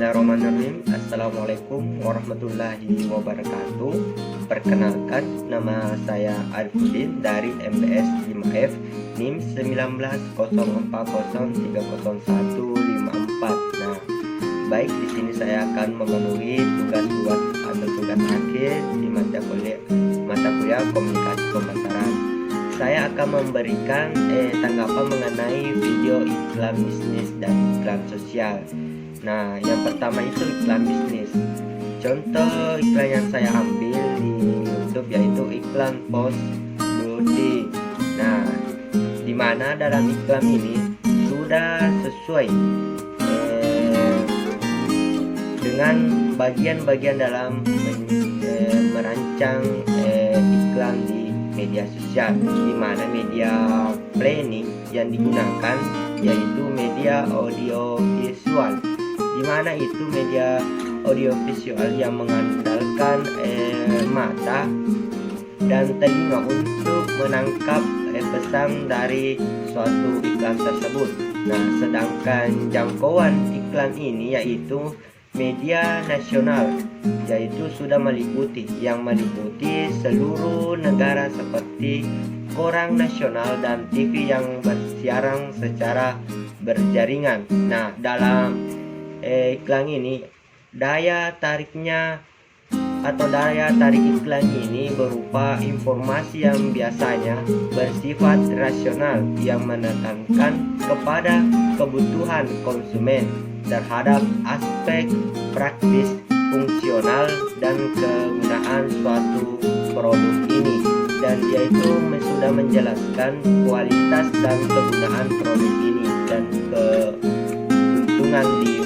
Bismillahirrahmanirrahim. Assalamualaikum warahmatullahi wabarakatuh. Perkenalkan, nama saya Arifudin dari MBS 5F NIM 1904030154. Nah, baik, di sini saya akan memenuhi tugas atau tugas akhir di mata kuliah komunikasi pemasaran. Saya akan memberikan tanggapan mengenai video iklan bisnis dan iklan sosial. Nah, yang pertama itu iklan bisnis. Contoh iklan yang saya ambil di YouTube yaitu iklan Pos Beauty. Nah, di mana dalam iklan ini sudah sesuai dengan bagian-bagian dalam merancang iklan di media sosial, di mana media planning yang digunakan yaitu media audio visual, di mana itu media audio visual yang mengandalkan mata dan telinga untuk menangkap pesan dari suatu iklan tersebut. Nah, sedangkan jangkauan iklan ini yaitu media nasional, yaitu sudah meliputi seluruh negara seperti koran nasional dan TV yang bersiaran secara berjaringan. Nah, dalam iklan ini daya tarik iklan ini berupa informasi yang biasanya bersifat rasional yang menekankan kepada kebutuhan konsumen terhadap aspek praktis, fungsional, dan kegunaan suatu produk ini, dan yaitu sudah menjelaskan kualitas dan kegunaan produk ini dan keuntungan di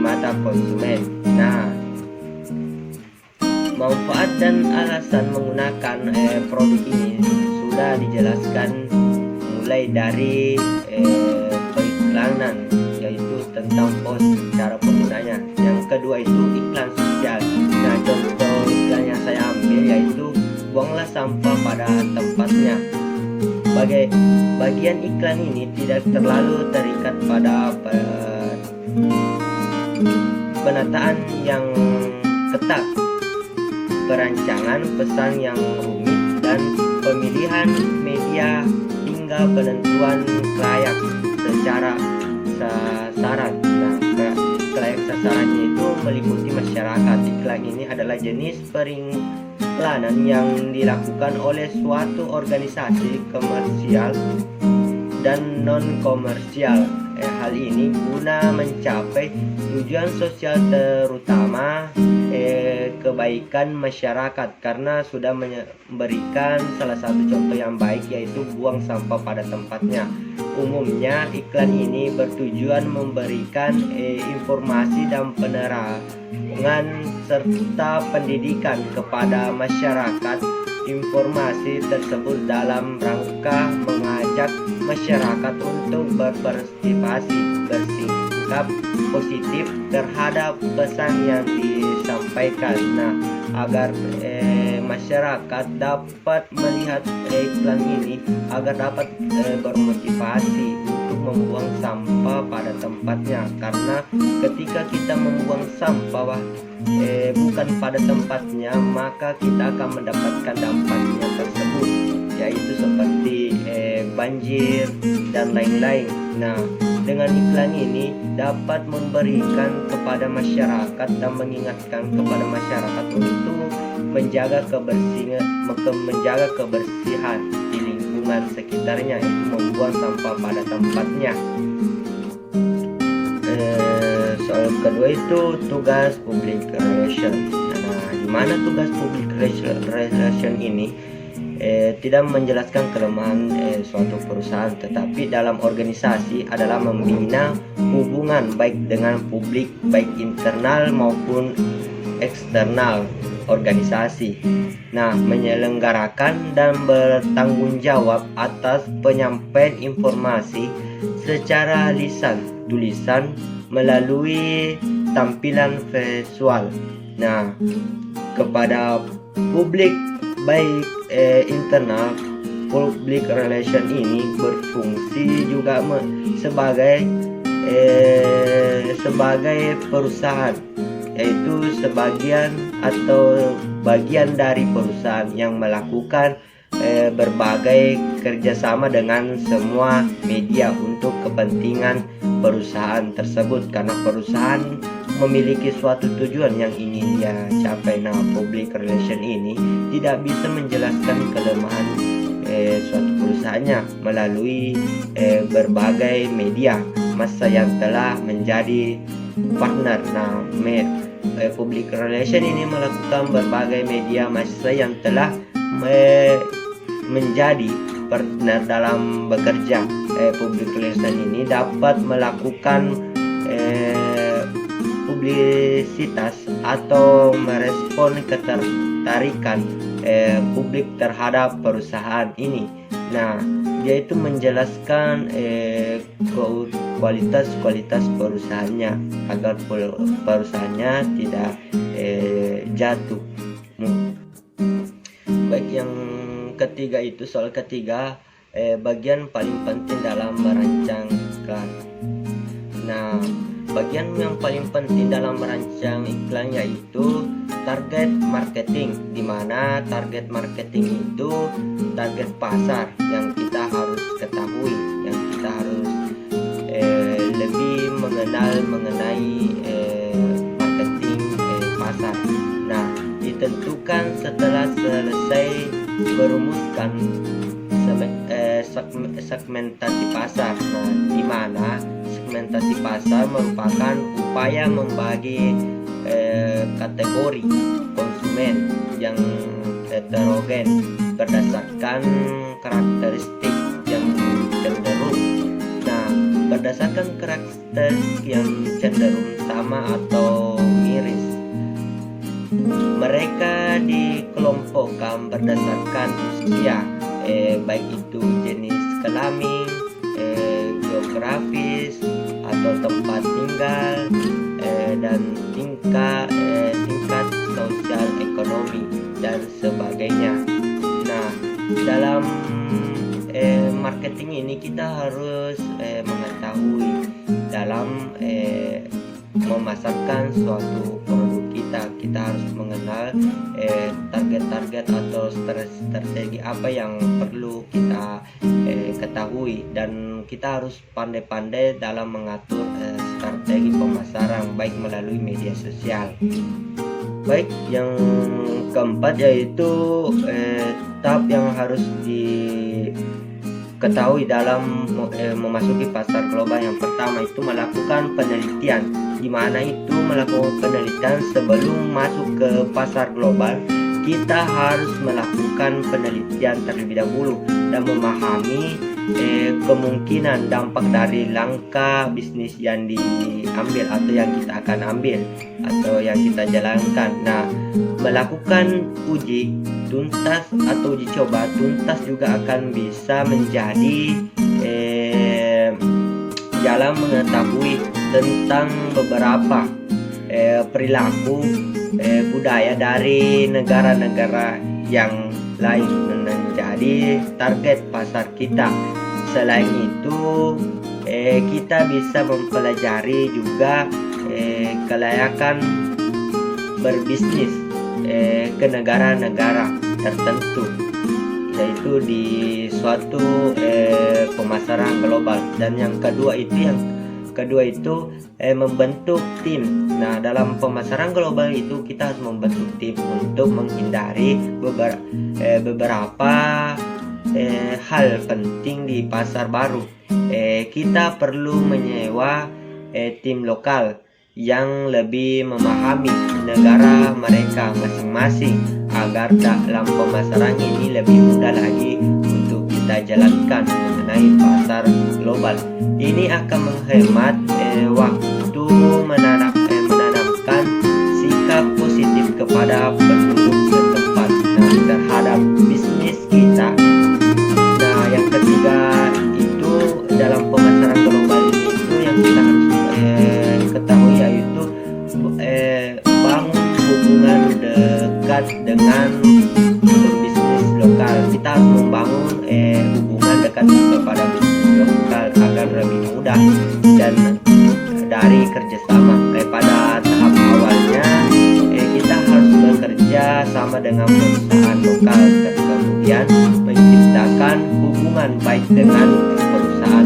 mata konsumen. Nah, manfaat dan alasan menggunakan produk ini sudah dijelaskan mulai dari periklanan, yaitu tentang pos, cara penggunanya. Yang kedua itu iklan sosial. Nah, contoh iklan yang saya ambil yaitu buanglah sampah pada tempatnya. Bagian iklan ini tidak terlalu terikat pada penataan yang ketat, perancangan pesan yang rumit, dan pemilihan media hingga penentuan klayak secara sasaran. Nah, klayak sasarannya itu meliputi masyarakat. Iklan ini adalah jenis periklanan yang dilakukan oleh suatu organisasi komersial dan non komersial. Hal ini guna mencapai tujuan sosial, terutama kebaikan masyarakat, karena sudah memberikan salah satu contoh yang baik yaitu buang sampah pada tempatnya. Umumnya iklan ini bertujuan memberikan informasi dan penerangan serta pendidikan kepada masyarakat. Informasi tersebut dalam rangka mengajak masyarakat untuk berpartisipasi, bersikap positif terhadap pesan yang disampaikan. Nah, agar masyarakat dapat melihat iklan ini, agar dapat bermotivasi untuk membuang sampah pada tempatnya, karena ketika kita membuang sampah bukan pada tempatnya, maka kita akan mendapatkan dampaknya tersebut, yaitu seperti banjir dan lain-lain. Nah, dengan iklan ini dapat memberikan kepada masyarakat dan mengingatkan kepada masyarakat untuk menjaga kebersihan di lingkungan sekitarnya, yaitu membuang sampah pada tempatnya. Soal kedua itu tugas public relation. Nah, di mana tugas public relation ini tidak menjelaskan kelemahan suatu perusahaan, tetapi dalam organisasi adalah membina hubungan baik dengan publik, baik internal maupun eksternal organisasi. Nah, menyelenggarakan dan bertanggung jawab atas penyampaian informasi secara lisan, tulisan, melalui tampilan visual. Nah, kepada publik baik internal, public relation ini berfungsi juga sebagai sebagai perusahaan, yaitu sebagian atau bagian dari perusahaan yang melakukan berbagai kerjasama dengan semua media untuk kepentingan perusahaan tersebut, karena perusahaan memiliki suatu tujuan yang ingin dia capai. Nah, public relation ini tidak bisa menjelaskan kelemahan suatu perusahaannya melalui berbagai media massa yang telah menjadi partner. Nah, public relation ini melakukan berbagai media massa yang telah menjadi partner dalam bekerja. Public relation ini dapat melakukan publisitas atau merespon ketertarikan publik terhadap perusahaan ini. Nah, yaitu menjelaskan kualitas perusahaannya agar perusahaannya tidak jatuh. Baik, yang ketiga itu soal ketiga, bagian paling penting dalam merancangkan. Nah, bagian yang paling penting dalam merancang iklan yaitu target marketing, di mana target marketing itu target pasar yang kita harus ketahui, yang kita harus lebih mengenal mengenai marketing pasar. Nah, ditentukan setelah selesai merumuskan segmentasi pasar. Nah, di mana segmentasi pasar merupakan upaya membagi kategori konsumen yang heterogen berdasarkan karakteristik yang cenderung. Nah, berdasarkan karakteristik yang cenderung sama atau miris, mereka dikelompokkan berdasarkan usia, baik itu jenis kelamin, geografis atau tempat tinggal, dan tingkat sosial ekonomi dan sebagainya. Nah, dalam marketing ini kita harus mengetahui dalam memasarkan suatu produk kita harus mengenal target-target atau strategi apa yang perlu kita ketahui, dan kita harus pandai-pandai dalam mengatur strategi pemasaran baik melalui media sosial. Baik, yang keempat yaitu tahap yang harus diketahui dalam memasuki pasar global. Yang pertama itu melakukan penelitian, di mana itu melakukan penelitian sebelum masuk ke pasar global. Kita harus melakukan penelitian terlebih dahulu dan memahami kemungkinan dampak dari langkah bisnis yang diambil atau yang kita akan ambil atau yang kita jalankan. Nah, melakukan uji tuntas atau uji coba tuntas juga akan bisa menjadi jalan mengetahui tentang beberapa perilaku budaya dari negara-negara yang lain menjadi target pasar kita. Selain itu, kita bisa mempelajari juga kelayakan berbisnis ke negara-negara tertentu, yaitu di suatu pemasaran global. Dan yang kedua itu membentuk tim. Nah, dalam pemasaran global itu kita harus membentuk tim untuk menghindari beberapa hal penting di pasar baru. Kita perlu menyewa tim lokal yang lebih memahami negara mereka masing-masing agar dalam pemasaran ini lebih mudah lagi untuk kita jalankan mengenai pasar global. Ini akan menghemat waktu menanamkan sikap positif kepada penduduk setempat terhadap bisnis kita. Nah, yang ketiga itu dalam pemasaran global itu yang kita harus ketahui yaitu bangun hubungan dekat dengan bisnis lokal. Kita harus membangun hubungan dekat kepada bisnis lokal agar lebih mudah dan bekerja sama dengan perusahaan lokal, kemudian menciptakan hubungan baik dengan perusahaan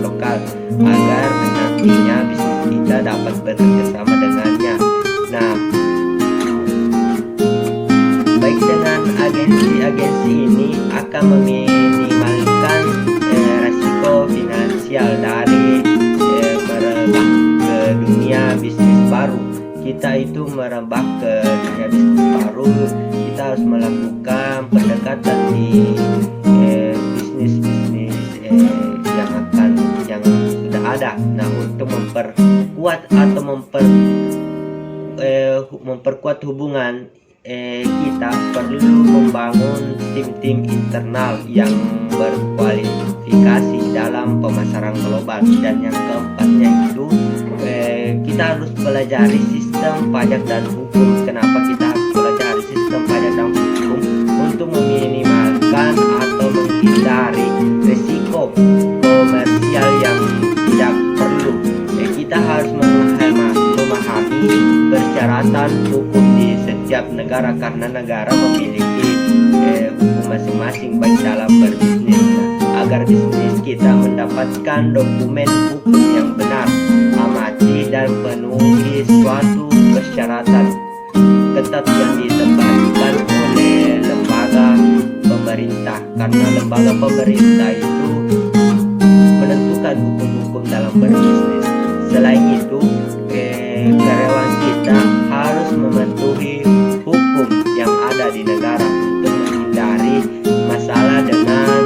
lokal agar nantinya bisnis kita dapat bekerja sama dengannya. Nah, baik dengan agensi-agensi ini akan meminimalkan resiko finansial dari merembah ke dunia bisnis baru. Kita itu merembah ke dunia bisnis baru, kita harus melakukan pendekatan di bisnis-bisnis yang sudah ada. Nah, untuk memperkuat atau memperkuat hubungan, kita perlu membangun tim-tim internal yang berkualifikasi dalam pemasaran global. Dan yang keempatnya itu kita harus pelajari sistem pajak dan hukum. Kenapa kita harus pelajari sistem pajak dan hukum? Untuk meminimalkan atau menghindari risiko komersial yang tidak perlu. Kita harus memahami persyaratan hukum di setiap negara, karena negara memiliki hukum masing-masing baik dalam berbisnis. Agar bisnis kita mendapatkan dokumen hukum yang benar, amati dan penuhi suatu persyaratan ketat yang ditetapkan oleh lembaga pemerintah, karena lembaga pemerintah itu menentukan hukum-hukum dalam berbisnis. Selain itu, karyawan kita harus mematuhi hukum yang ada di negara untuk menghindari masalah dengan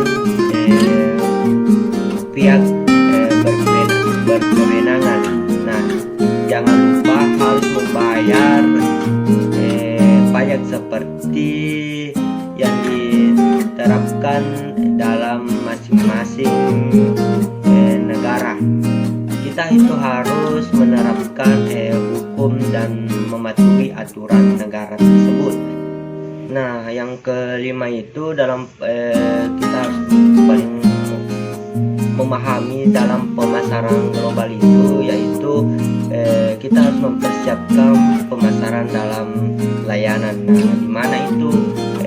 pihak berkewenangan. Nah, jangan lupa harus membayar pajak seperti yang diterapkan dalam masing-masing negara. Kita itu harus menerapkan hukum dan mematuhi aturan negara tersebut. Nah, yang kelima itu dalam kita harus paling memahami dalam pemasaran global itu, yaitu kita harus mempersiapkan pemasaran dalam layanan. Nah, dimana itu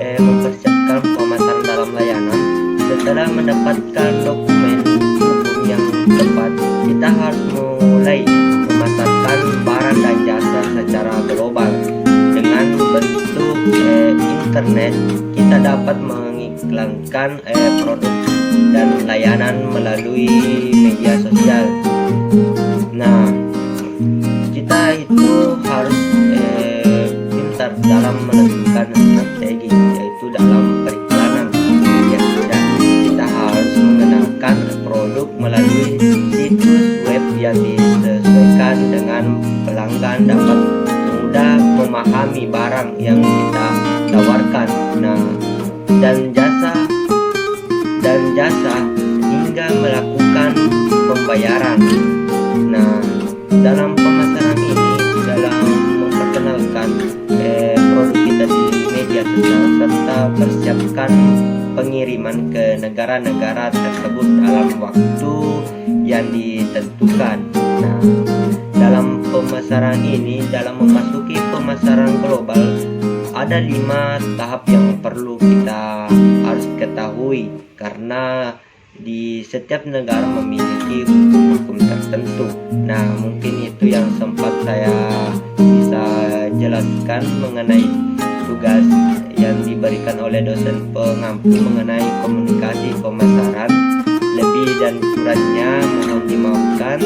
mempersiapkan pemasaran dalam layanan? Setelah mendapatkan dokumen hukum yang tepat, kita harus mulai memasarkan barang dan jasa secara global. Dengan bentuk internet, kita dapat mengiklankan produk dan layanan melalui media sosial. Nah, kita itu harus pintar dalam menentukan strategi, yaitu dalam periklanan media sosial. Kita harus mengenalkan produk melalui situs web yang disesuaikan dengan pelanggan, dapat mudah memahami barang yang kita tawarkan. Nah, dan jasa hingga melakukan pembayaran. Nah, dalam pemasaran ini, dalam memperkenalkan produk kita di media sosial serta persiapkan pengiriman ke negara-negara tersebut dalam waktu yang ditentukan. Nah, dalam pemasaran ini, dalam memasuki pemasaran global, ada 5 tahap yang perlu kita harus ketahui, karena di setiap negara memiliki hukum tertentu. Nah, mungkin itu yang sempat saya bisa jelaskan mengenai tugas yang diberikan oleh dosen pengampu mengenai komunikasi pemasaran. Lebih dan kurangnya mohon dimaafkan.